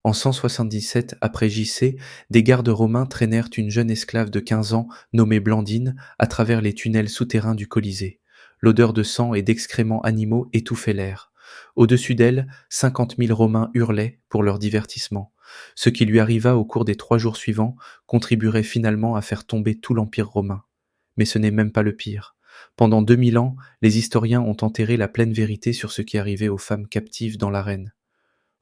En 177 après JC, des gardes romains traînèrent une jeune esclave de 15 ans nommée Blandine à travers les tunnels souterrains du Colisée. L'odeur de sang et d'excréments animaux étouffait l'air. Au-dessus d'elle, 50 000 Romains hurlaient pour leur divertissement. Ce qui lui arriva au cours des 3 jours suivants contribuerait finalement à faire tomber tout l'Empire romain. Mais ce n'est même pas le pire. Pendant 2000 ans, les historiens ont enterré la pleine vérité sur ce qui arrivait aux femmes captives dans l'arène.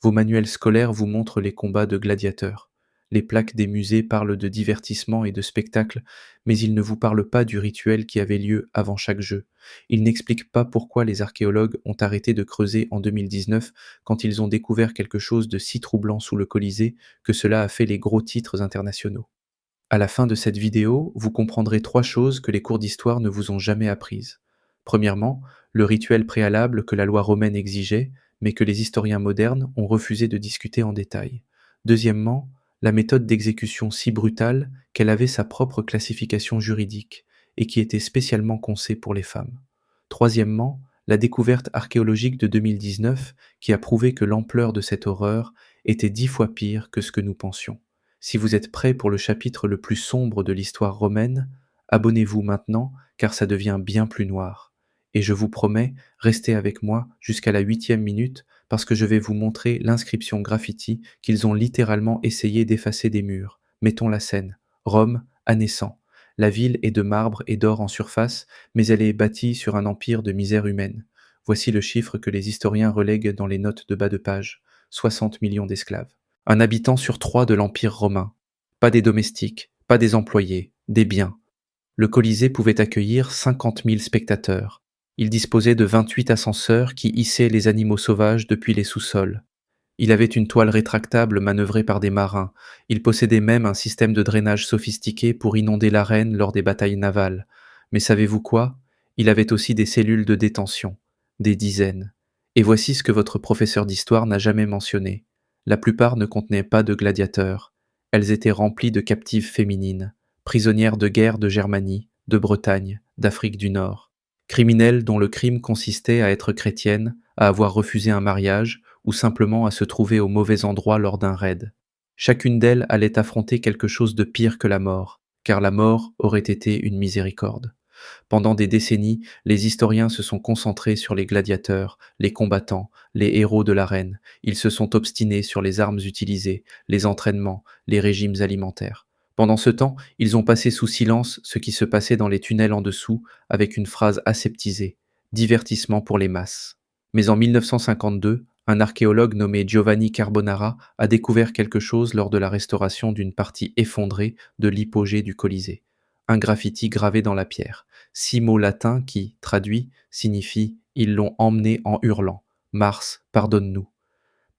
Vos manuels scolaires vous montrent les combats de gladiateurs. Les plaques des musées parlent de divertissement et de spectacle, mais ils ne vous parlent pas du rituel qui avait lieu avant chaque jeu. Ils n'expliquent pas pourquoi les archéologues ont arrêté de creuser en 2019 quand ils ont découvert quelque chose de si troublant sous le Colisée que cela a fait les gros titres internationaux. À la fin de cette vidéo, vous comprendrez 3 choses que les cours d'histoire ne vous ont jamais apprises. Premièrement, le rituel préalable que la loi romaine exigeait, mais que les historiens modernes ont refusé de discuter en détail. Deuxièmement, la méthode d'exécution si brutale qu'elle avait sa propre classification juridique et qui était spécialement conçue pour les femmes. Troisièmement, la découverte archéologique de 2019 qui a prouvé que l'ampleur de cette horreur était 10 fois pire que ce que nous pensions. Si vous êtes prêts pour le chapitre le plus sombre de l'histoire romaine, abonnez-vous maintenant car ça devient bien plus noir. Et je vous promets, restez avec moi jusqu'à la 8e minute parce que je vais vous montrer l'inscription graffiti qu'ils ont littéralement essayé d'effacer des murs. Mettons la scène. Rome, année 100. La ville est de marbre et d'or en surface, mais elle est bâtie sur un empire de misère humaine. Voici le chiffre que les historiens relèguent dans les notes de bas de page. 60 millions d'esclaves. Un habitant sur 3 de l'Empire romain. Pas des domestiques, pas des employés, des biens. Le Colisée pouvait accueillir 50 000 spectateurs. Il disposait de 28 ascenseurs qui hissaient les animaux sauvages depuis les sous-sols. Il avait une toile rétractable manœuvrée par des marins. Il possédait même un système de drainage sophistiqué pour inonder l'arène lors des batailles navales. Mais savez-vous quoi? Il avait aussi des cellules de détention. Des dizaines. Et voici ce que votre professeur d'histoire n'a jamais mentionné. La plupart ne contenaient pas de gladiateurs. Elles étaient remplies de captives féminines, prisonnières de guerre de Germanie, de Bretagne, d'Afrique du Nord. Criminelles dont le crime consistait à être chrétienne, à avoir refusé un mariage, ou simplement à se trouver au mauvais endroit lors d'un raid. Chacune d'elles allait affronter quelque chose de pire que la mort, car la mort aurait été une miséricorde. Pendant des décennies, les historiens se sont concentrés sur les gladiateurs, les combattants, les héros de l'arène. Ils se sont obstinés sur les armes utilisées, les entraînements, les régimes alimentaires. Pendant ce temps, ils ont passé sous silence ce qui se passait dans les tunnels en dessous avec une phrase aseptisée: divertissement pour les masses. Mais en 1952, un archéologue nommé Giovanni Carbonara a découvert quelque chose lors de la restauration d'une partie effondrée de l'hypogée du Colisée. Un graffiti gravé dans la pierre. 6 mots latins qui, traduits, signifient «Ils l'ont emmené en hurlant. Mars, pardonne-nous».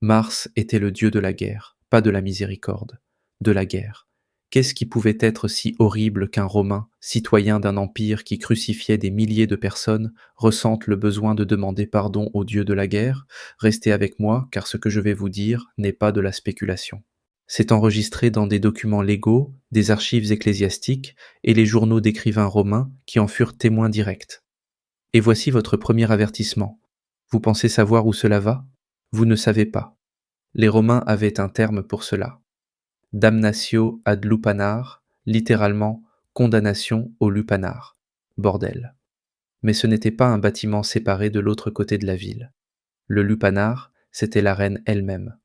Mars était le dieu de la guerre, pas de la miséricorde, de la guerre. Qu'est-ce qui pouvait être si horrible qu'un Romain, citoyen d'un empire qui crucifiait des milliers de personnes, ressente le besoin de demander pardon au dieu de la guerre? Restez avec moi, car ce que je vais vous dire n'est pas de la spéculation. C'est enregistré dans des documents légaux, des archives ecclésiastiques et les journaux d'écrivains romains qui en furent témoins directs. Et voici votre premier avertissement. Vous pensez savoir où cela va? Vous ne savez pas. Les Romains avaient un terme pour cela. Damnatio ad lupanar, littéralement condamnation au lupanar. Bordel. Mais ce n'était pas un bâtiment séparé de l'autre côté de la ville. Le lupanar, c'était l'arène elle-même.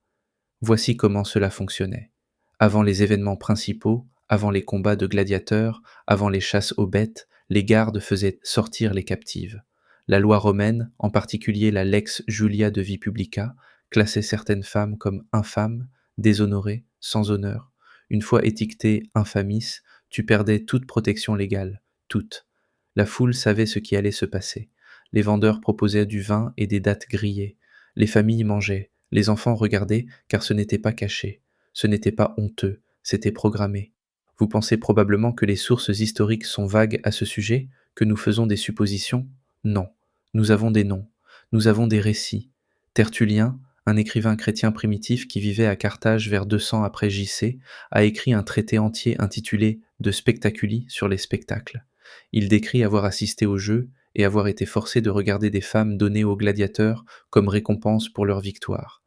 Voici comment cela fonctionnait. Avant les événements principaux, avant les combats de gladiateurs, avant les chasses aux bêtes, les gardes faisaient sortir les captives. La loi romaine, en particulier la lex Julia de vi publica, classait certaines femmes comme infâmes, déshonorées, sans honneur. Une fois étiquetée infamis, tu perdais toute protection légale, toute. La foule savait ce qui allait se passer. Les vendeurs proposaient du vin et des dattes grillées. Les familles mangeaient. Les enfants regardaient, car ce n'était pas caché. Ce n'était pas honteux, c'était programmé. Vous pensez probablement que les sources historiques sont vagues à ce sujet, que nous faisons des suppositions? Non. Nous avons des noms. Nous avons des récits. Tertullien, un écrivain chrétien primitif qui vivait à Carthage vers 200 après JC, a écrit un traité entier intitulé De spectaculi sur les spectacles. Il décrit avoir assisté au jeu et avoir été forcé de regarder des femmes données aux gladiateurs comme récompense pour leur victoire.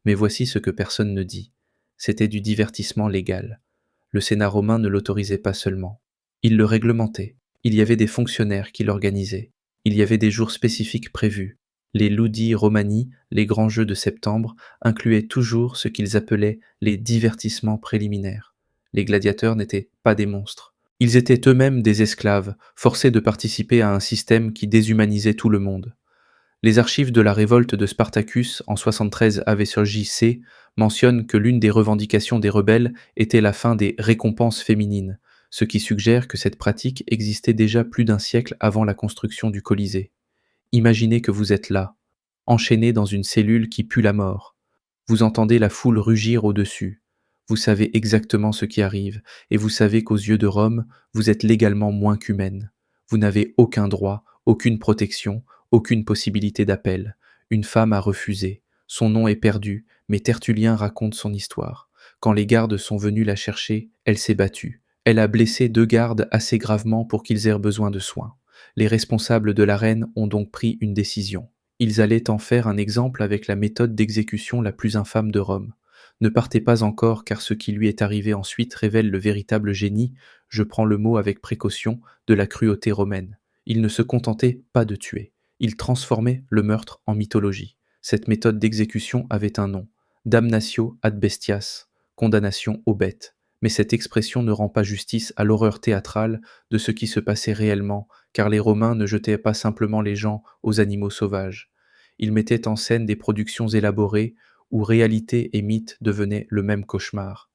Mais voici ce que personne ne dit. c'était du divertissement légal. Le Sénat romain ne l'autorisait pas seulement. Il le réglementait. Il y avait des fonctionnaires qui l'organisaient. Il y avait des jours spécifiques prévus. Les Ludi Romani, les grands jeux de septembre, incluaient toujours ce qu'ils appelaient les divertissements préliminaires. Les gladiateurs n'étaient pas des monstres. Ils étaient eux-mêmes des esclaves, forcés de participer à un système qui déshumanisait tout le monde. Les archives de la révolte de Spartacus en 73 AV sur JC mentionnent que l'une des revendications des rebelles était la fin des récompenses féminines, ce qui suggère que cette pratique existait déjà plus d'un siècle avant la construction du Colisée. Imaginez que vous êtes là, enchaîné dans une cellule qui pue la mort. Vous entendez la foule rugir au-dessus. Vous savez exactement ce qui arrive, et vous savez qu'aux yeux de Rome, vous êtes légalement moins qu'humaine. Vous n'avez aucun droit, aucune protection, aucune possibilité d'appel. Une femme a refusé. Son nom est perdu, mais Tertullien raconte son histoire. Quand les gardes sont venus la chercher, elle s'est battue. Elle a blessé 2 gardes assez gravement pour qu'ils aient besoin de soins. Les responsables de l'arène ont donc pris une décision. Ils allaient en faire un exemple avec la méthode d'exécution la plus infâme de Rome. Ne partez pas encore, car ce qui lui est arrivé ensuite révèle le véritable génie, je prends le mot avec précaution, de la cruauté romaine. Il ne se contentait pas de tuer, il transformait le meurtre en mythologie. Cette méthode d'exécution avait un nom, damnatio ad bestias, condamnation aux bêtes. Mais cette expression ne rend pas justice à l'horreur théâtrale de ce qui se passait réellement, car les Romains ne jetaient pas simplement les gens aux animaux sauvages. Ils mettaient en scène des productions élaborées où réalité et mythe devenaient le même cauchemar.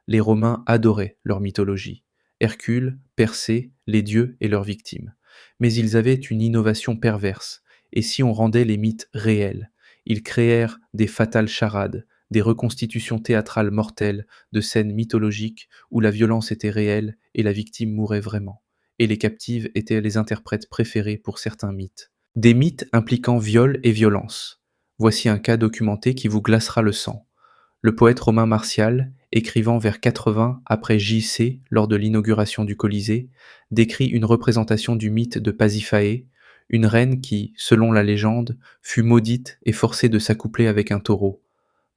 Les Romains adoraient leur mythologie. Hercule, Persée, les dieux et leurs victimes. Mais ils avaient une innovation perverse, et si on rendait les mythes réels, ils créèrent des fatales charades, des reconstitutions théâtrales mortelles de scènes mythologiques où la violence était réelle et la victime mourait vraiment, et les captives étaient les interprètes préférés pour certains mythes. Des mythes impliquant viol et violence. Voici un cas documenté qui vous glacera le sang. Le poète romain Martial, écrivant vers 80 après JC lors de l'inauguration du Colisée, décrit une représentation du mythe de Pasiphae, une reine qui, selon la légende, fut maudite et forcée de s'accoupler avec un taureau.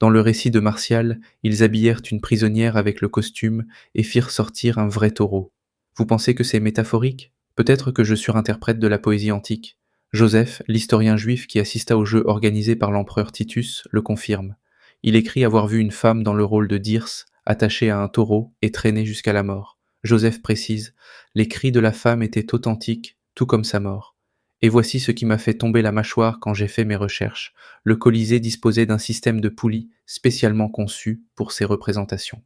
Dans le récit de Martial, ils habillèrent une prisonnière avec le costume et firent sortir un vrai taureau. Vous pensez que c'est métaphorique? Peut-être que je surinterprète de la poésie antique. Joseph, l'historien juif qui assista au jeu organisé par l'empereur Titus, le confirme. Il écrit avoir vu une femme dans le rôle de Dirce, attachée à un taureau et traînée jusqu'à la mort. Joseph précise, les cris de la femme étaient authentiques, tout comme sa mort. Et voici ce qui m'a fait tomber la mâchoire quand j'ai fait mes recherches. Le Colisée disposait d'un système de poulies spécialement conçu pour ces représentations.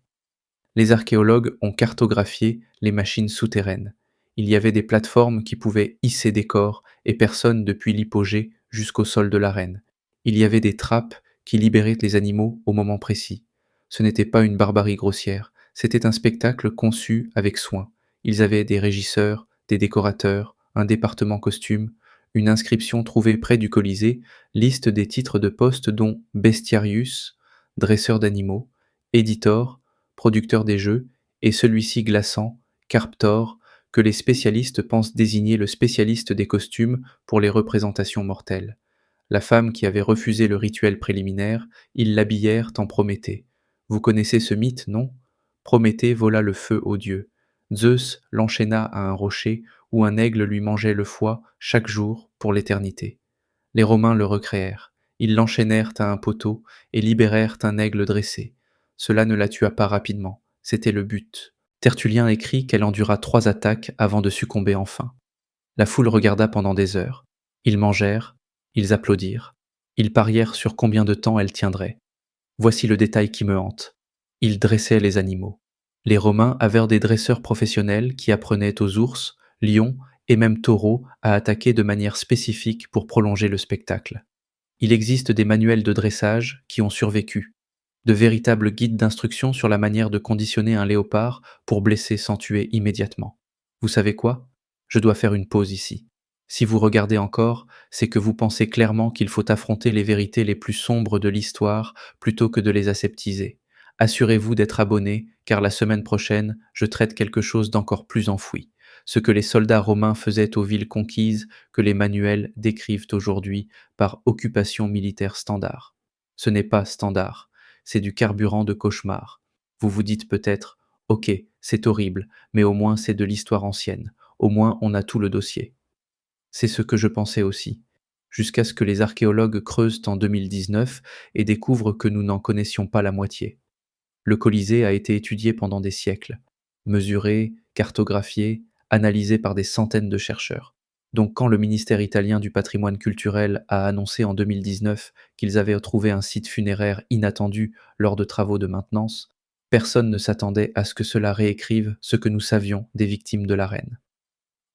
Les archéologues ont cartographié les machines souterraines. Il y avait des plateformes qui pouvaient hisser des corps et personnes depuis l'hypogée jusqu'au sol de l'arène. Il y avait des trappes qui libéraient les animaux au moment précis. Ce n'était pas une barbarie grossière, c'était un spectacle conçu avec soin. Ils avaient des régisseurs, des décorateurs, un département costume, une inscription trouvée près du Colisée, liste des titres de poste dont bestiarius, dresseur d'animaux, éditor, producteur des jeux, et celui-ci glaçant, Carptor, que les spécialistes pensent désigner le spécialiste des costumes pour les représentations mortelles. La femme qui avait refusé le rituel préliminaire, ils l'habillèrent en Prométhée. Vous connaissez ce mythe, non? Prométhée vola le feu aux dieux. Zeus l'enchaîna à un rocher où un aigle lui mangeait le foie chaque jour pour l'éternité. Les Romains le recréèrent. Ils l'enchaînèrent à un poteau et libérèrent un aigle dressé. Cela ne la tua pas rapidement. C'était le but. Tertullien écrit qu'elle endura 3 attaques avant de succomber enfin. La foule regarda pendant des heures. Ils mangèrent, ils applaudirent. Ils parièrent sur combien de temps elle tiendrait. Voici le détail qui me hante. Ils dressaient les animaux. Les Romains avaient des dresseurs professionnels qui apprenaient aux ours, lions et même taureaux à attaquer de manière spécifique pour prolonger le spectacle. Il existe des manuels de dressage qui ont survécu, de véritables guides d'instruction sur la manière de conditionner un léopard pour blesser sans tuer immédiatement. Vous savez quoi? Je dois faire une pause ici. Si vous regardez encore, c'est que vous pensez clairement qu'il faut affronter les vérités les plus sombres de l'histoire plutôt que de les aseptiser. Assurez-vous d'être abonné, car la semaine prochaine, je traite quelque chose d'encore plus enfoui. Ce que les soldats romains faisaient aux villes conquises, que les manuels décrivent aujourd'hui par occupation militaire standard. Ce n'est pas standard, c'est du carburant de cauchemar. Vous vous dites peut-être: «Ok, c'est horrible, mais au moins c'est de l'histoire ancienne. Au moins on a tout le dossier». C'est ce que je pensais aussi, jusqu'à ce que les archéologues creusent en 2019 et découvrent que nous n'en connaissions pas la moitié. Le Colisée a été étudié pendant des siècles, mesuré, cartographié, analysé par des centaines de chercheurs. Donc quand le ministère italien du patrimoine culturel a annoncé en 2019 qu'ils avaient trouvé un site funéraire inattendu lors de travaux de maintenance, personne ne s'attendait à ce que cela réécrive ce que nous savions des victimes de la reine.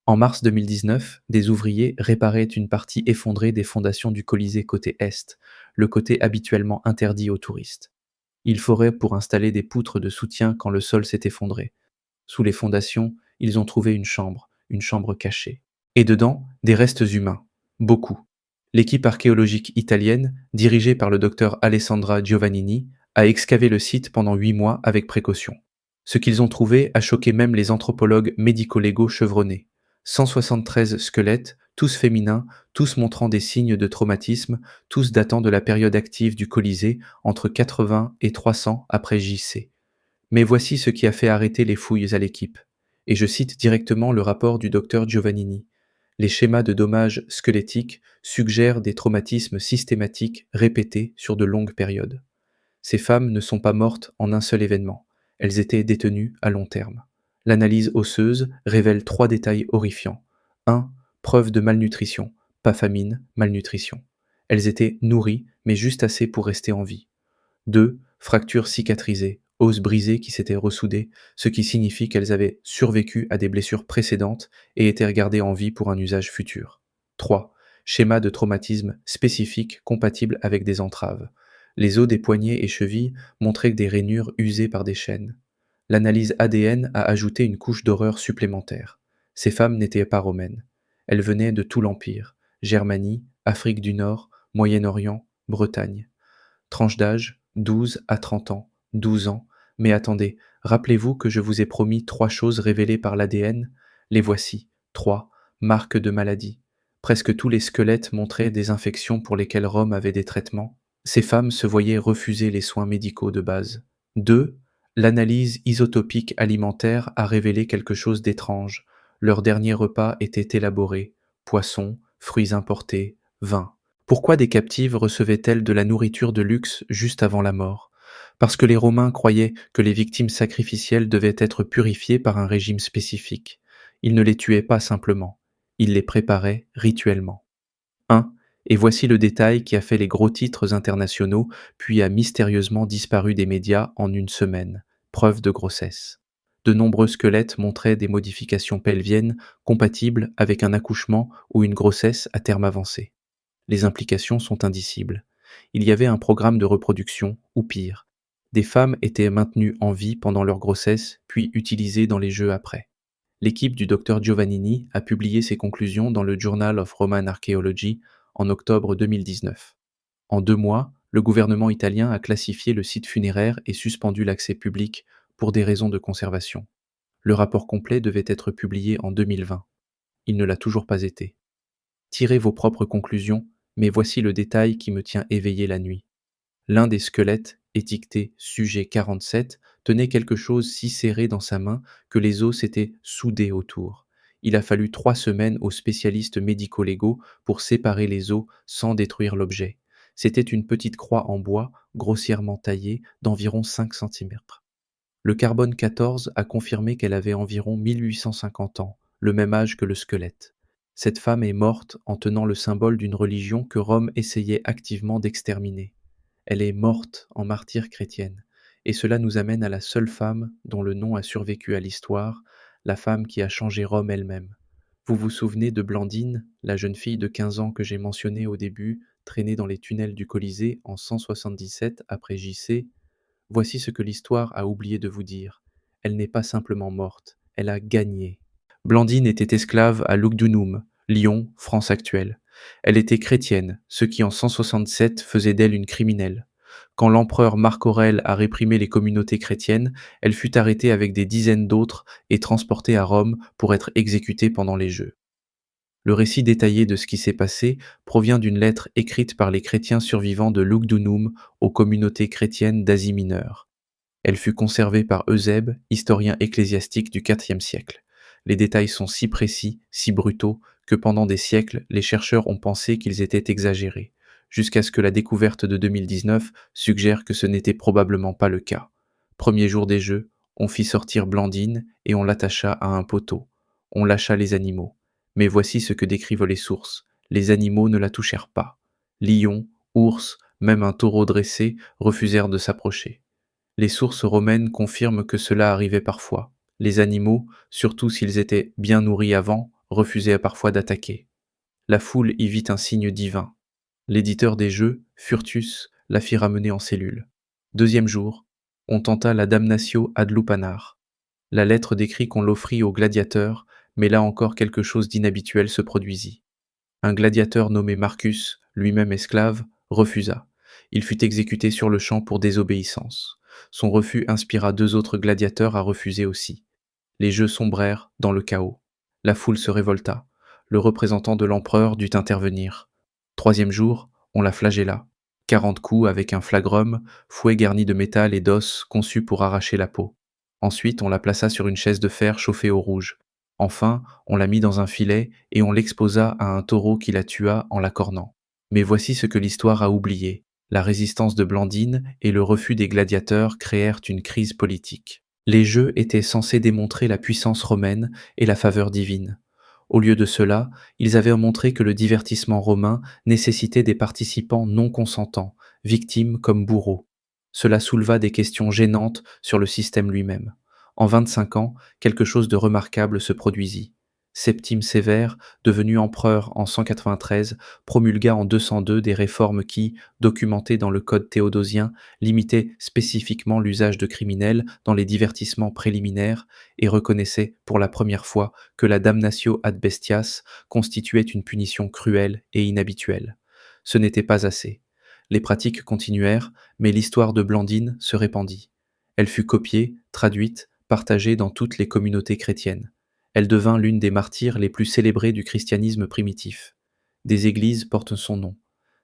En mars 2019, des ouvriers réparaient une partie effondrée des fondations du Colisée côté est, le côté habituellement interdit aux touristes. Il forait pour installer des poutres de soutien quand le sol s'est effondré. Sous les fondations, ils ont trouvé une chambre cachée. Et dedans, des restes humains. Beaucoup. L'équipe archéologique italienne, dirigée par le docteur Alessandra Giovannini, a excavé le site pendant 8 mois avec précaution. Ce qu'ils ont trouvé a choqué même les anthropologues médico-légaux chevronnés. 173 squelettes, tous féminins, tous montrant des signes de traumatisme, tous datant de la période active du Colisée, entre 80 et 300 après JC. Mais voici ce qui a fait arrêter les fouilles à l'équipe. Et je cite directement le rapport du docteur Giovannini. Les schémas de dommages squelettiques suggèrent des traumatismes systématiques répétés sur de longues périodes. Ces femmes ne sont pas mortes en un seul événement. Elles étaient détenues à long terme. L'analyse osseuse révèle 3 détails horrifiants. 1. Preuve de malnutrition. Pas famine, malnutrition. Elles étaient nourries, mais juste assez pour rester en vie. 2. Fractures cicatrisées, os brisés qui s'étaient ressoudés, ce qui signifie qu'elles avaient survécu à des blessures précédentes et étaient gardées en vie pour un usage futur. 3. Schéma de traumatisme spécifique compatible avec des entraves. Les os des poignets et chevilles montraient des rainures usées par des chaînes. L'analyse ADN a ajouté une couche d'horreur supplémentaire. Ces femmes n'étaient pas romaines. Elles venaient de tout l'Empire, Germanie, Afrique du Nord, Moyen-Orient, Bretagne. Tranche d'âge, 12 à 30 ans, 12 ans. Mais attendez, rappelez-vous que je vous ai promis 3 choses révélées par l'ADN. Les voici. 3. Marques de maladie. Presque tous les squelettes montraient des infections pour lesquelles Rome avait des traitements. Ces femmes se voyaient refuser les soins médicaux de base. 2. L'analyse isotopique alimentaire a révélé quelque chose d'étrange. Leur dernier repas était élaboré. Poissons, fruits importés, vin. Pourquoi des captives recevaient-elles de la nourriture de luxe juste avant la mort? Parce que les Romains croyaient que les victimes sacrificielles devaient être purifiées par un régime spécifique. Ils ne les tuaient pas simplement, ils les préparaient rituellement. 1. Et voici le détail qui a fait les gros titres internationaux, puis a mystérieusement disparu des médias en une semaine. Preuve de grossesse. De nombreux squelettes montraient des modifications pelviennes compatibles avec un accouchement ou une grossesse à terme avancé. Les implications sont indicibles. Il y avait un programme de reproduction, ou pire. Des femmes étaient maintenues en vie pendant leur grossesse, puis utilisées dans les jeux après. L'équipe du docteur Giovannini a publié ses conclusions dans le Journal of Roman Archaeology en octobre 2019. En 2 mois, le gouvernement italien a classifié le site funéraire et suspendu l'accès public pour des raisons de conservation. Le rapport complet devait être publié en 2020. Il ne l'a toujours pas été. Tirez vos propres conclusions, mais voici le détail qui me tient éveillé la nuit. L'un des squelettes, étiqueté sujet 47, tenait quelque chose si serré dans sa main que les os s'étaient soudés autour. Il a fallu 3 semaines aux spécialistes médico-légaux pour séparer les os sans détruire l'objet. C'était une petite croix en bois, grossièrement taillée, d'environ 5 centimètres. Le carbone 14 a confirmé qu'elle avait environ 1850 ans, le même âge que le squelette. Cette femme est morte en tenant le symbole d'une religion que Rome essayait activement d'exterminer. Elle est morte en martyre chrétienne. Et cela nous amène à la seule femme dont le nom a survécu à l'histoire, la femme qui a changé Rome elle-même. Vous vous souvenez de Blandine, la jeune fille de 15 ans que j'ai mentionnée au début, traînée dans les tunnels du Colisée en 177 après JC? Voici ce que l'histoire a oublié de vous dire. Elle n'est pas simplement morte, elle a gagné. Blandine était esclave à Lugdunum, Lyon, France actuelle. Elle était chrétienne, ce qui en 167 faisait d'elle une criminelle. Quand l'empereur Marc Aurèle a réprimé les communautés chrétiennes, elle fut arrêtée avec des dizaines d'autres et transportée à Rome pour être exécutée pendant les Jeux. Le récit détaillé de ce qui s'est passé provient d'une lettre écrite par les chrétiens survivants de Lugdunum aux communautés chrétiennes d'Asie mineure. Elle fut conservée par Eusèbe, historien ecclésiastique du IVe siècle. Les détails sont si précis, si brutaux, que pendant des siècles, les chercheurs ont pensé qu'ils étaient exagérés, jusqu'à ce que la découverte de 2019 suggère que ce n'était probablement pas le cas. Premier jour des Jeux, on fit sortir Blandine et on l'attacha à un poteau. On lâcha les animaux. Mais voici ce que décrivent les sources. Les animaux ne la touchèrent pas. Lions, ours, même un taureau dressé refusèrent de s'approcher. Les sources romaines confirment que cela arrivait parfois. Les animaux, surtout s'ils étaient bien nourris avant, refusaient parfois d'attaquer. La foule y vit un signe divin. L'éditeur des jeux, Furtus, la fit ramener en cellule. Deuxième jour, on tenta la damnatio ad lupanar. La lettre décrit qu'on l'offrit au gladiateur, mais là encore quelque chose d'inhabituel se produisit. Un gladiateur nommé Marcus, lui-même esclave, refusa. Il fut exécuté sur le champ pour désobéissance. Son refus inspira deux autres gladiateurs à refuser aussi. Les jeux sombrèrent dans le chaos. La foule se révolta. Le représentant de l'empereur dut intervenir. Troisième jour, on la flagella. 40 coups avec un flagrum, fouet garni de métal et d'os conçu pour arracher la peau. Ensuite, on la plaça sur une chaise de fer chauffée au rouge. Enfin, on la mit dans un filet et on l'exposa à un taureau qui la tua en la cornant. Mais voici ce que l'histoire a oublié. La résistance de Blandine et le refus des gladiateurs créèrent une crise politique. Les jeux étaient censés démontrer la puissance romaine et la faveur divine. Au lieu de cela, ils avaient montré que le divertissement romain nécessitait des participants non consentants, victimes comme bourreaux. Cela souleva des questions gênantes sur le système lui-même. En 25 ans, quelque chose de remarquable se produisit. Septime Sévère, devenu empereur en 193, promulgua en 202 des réformes qui, documentées dans le Code théodosien, limitaient spécifiquement l'usage de criminels dans les divertissements préliminaires et reconnaissaient pour la première fois que la damnatio ad bestias constituait une punition cruelle et inhabituelle. Ce n'était pas assez. Les pratiques continuèrent, mais l'histoire de Blandine se répandit. Elle fut copiée, traduite, partagée dans toutes les communautés chrétiennes. Elle devint l'une des martyrs les plus célébrées du christianisme primitif. Des églises portent son nom.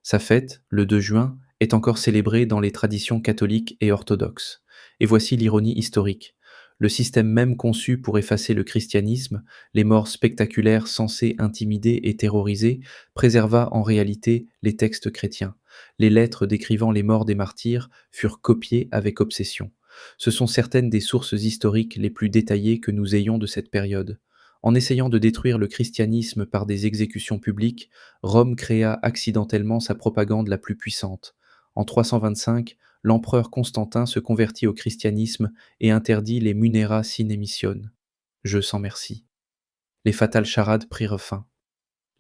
Sa fête, le 2 juin, est encore célébrée dans les traditions catholiques et orthodoxes. Et voici l'ironie historique. Le système même conçu pour effacer le christianisme, les morts spectaculaires censées intimider et terroriser, préserva en réalité les textes chrétiens. Les lettres décrivant les morts des martyrs furent copiées avec obsession. Ce sont certaines des sources historiques les plus détaillées que nous ayons de cette période. En essayant de détruire le christianisme par des exécutions publiques, Rome créa accidentellement sa propagande la plus puissante. En 325, l'empereur Constantin se convertit au christianisme et interdit les munera sine missione. Jeux sans merci. Les fatales charades prirent fin.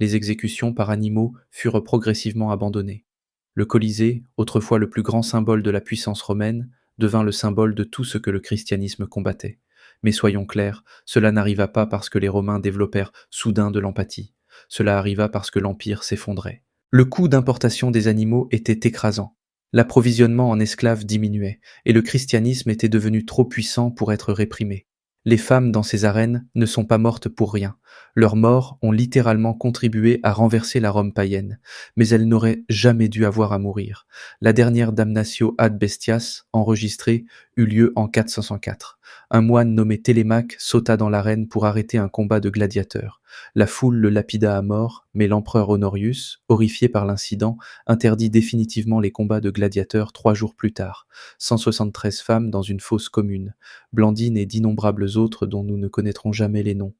Les exécutions par animaux furent progressivement abandonnées. Le Colisée, autrefois le plus grand symbole de la puissance romaine, devint le symbole de tout ce que le christianisme combattait. Mais soyons clairs, cela n'arriva pas parce que les Romains développèrent soudain de l'empathie. Cela arriva parce que l'Empire s'effondrait. Le coût d'importation des animaux était écrasant. L'approvisionnement en esclaves diminuait, et le christianisme était devenu trop puissant pour être réprimé. Les femmes dans ces arènes ne sont pas mortes pour rien. Leurs morts ont littéralement contribué à renverser la Rome païenne, mais elles n'auraient jamais dû avoir à mourir. La dernière damnatio ad bestias, enregistrée, eut lieu en 404. Un moine nommé Télémaque sauta dans l'arène pour arrêter un combat de gladiateurs. La foule le lapida à mort, mais l'empereur Honorius, horrifié par l'incident, interdit définitivement les combats de gladiateurs 3 jours plus tard. 173 femmes dans une fosse commune, Blandine et d'innombrables autres dont nous ne connaîtrons jamais les noms.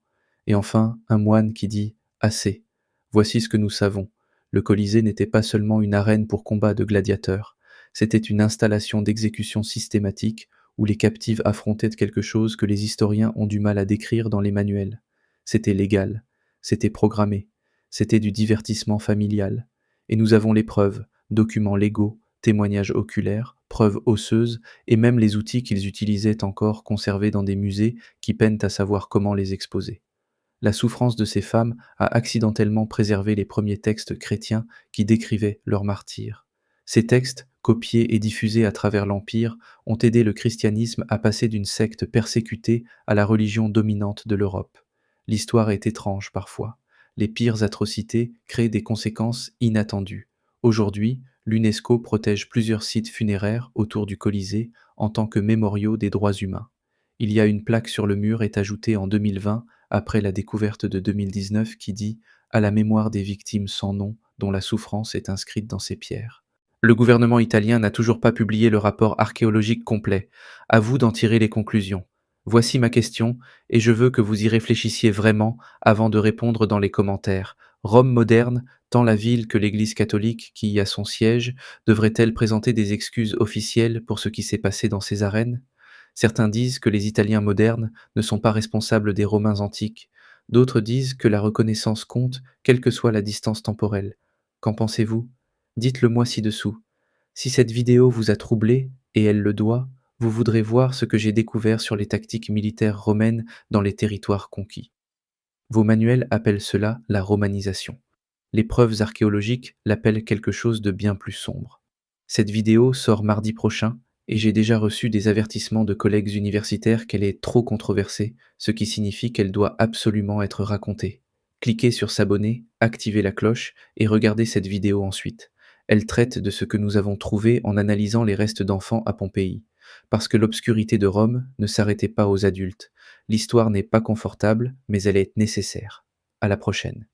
Et enfin, un moine qui dit « Assez, voici ce que nous savons. Le Colisée n'était pas seulement une arène pour combat de gladiateurs, c'était une installation d'exécution systématique où les captifs affrontaient quelque chose que les historiens ont du mal à décrire dans les manuels. C'était légal, c'était programmé, c'était du divertissement familial. Et nous avons les preuves, documents légaux, témoignages oculaires, preuves osseuses, et même les outils qu'ils utilisaient encore conservés dans des musées qui peinent à savoir comment les exposer. La souffrance de ces femmes a accidentellement préservé les premiers textes chrétiens qui décrivaient leurs martyrs. Ces textes, copiés et diffusés à travers l'Empire, ont aidé le christianisme à passer d'une secte persécutée à la religion dominante de l'Europe. L'histoire est étrange parfois. Les pires atrocités créent des conséquences inattendues. Aujourd'hui, L'UNESCO protège plusieurs sites funéraires autour du Colisée en tant que mémoriaux des droits humains. Il y a une plaque sur le mur est ajoutée en 2020 après la découverte de 2019 qui dit à la mémoire des victimes sans nom dont la souffrance est inscrite dans ces pierres. Le gouvernement italien n'a toujours pas publié le rapport archéologique complet. À vous d'en tirer les conclusions. Voici ma question, et je veux que vous y réfléchissiez vraiment avant de répondre dans les commentaires. Rome moderne, tant la ville que l'Église catholique qui y a son siège, devrait-elle présenter des excuses officielles pour ce qui s'est passé dans ces arènes? Certains disent que les Italiens modernes ne sont pas responsables des Romains antiques. D'autres disent que la reconnaissance compte, quelle que soit la distance temporelle. Qu'en pensez-vous? Dites-le moi ci-dessous. Si cette vidéo vous a troublé, et elle le doit, vous voudrez voir ce que j'ai découvert sur les tactiques militaires romaines dans les territoires conquis. Vos manuels appellent cela la romanisation. Les preuves archéologiques l'appellent quelque chose de bien plus sombre. Cette vidéo sort mardi prochain et j'ai déjà reçu des avertissements de collègues universitaires qu'elle est trop controversée, ce qui signifie qu'elle doit absolument être racontée. Cliquez sur s'abonner, activez la cloche et regardez cette vidéo ensuite. Elle traite de ce que nous avons trouvé en analysant les restes d'enfants à Pompéi. Parce que l'obscurité de Rome ne s'arrêtait pas aux adultes. L'histoire n'est pas confortable, mais elle est nécessaire. À la prochaine.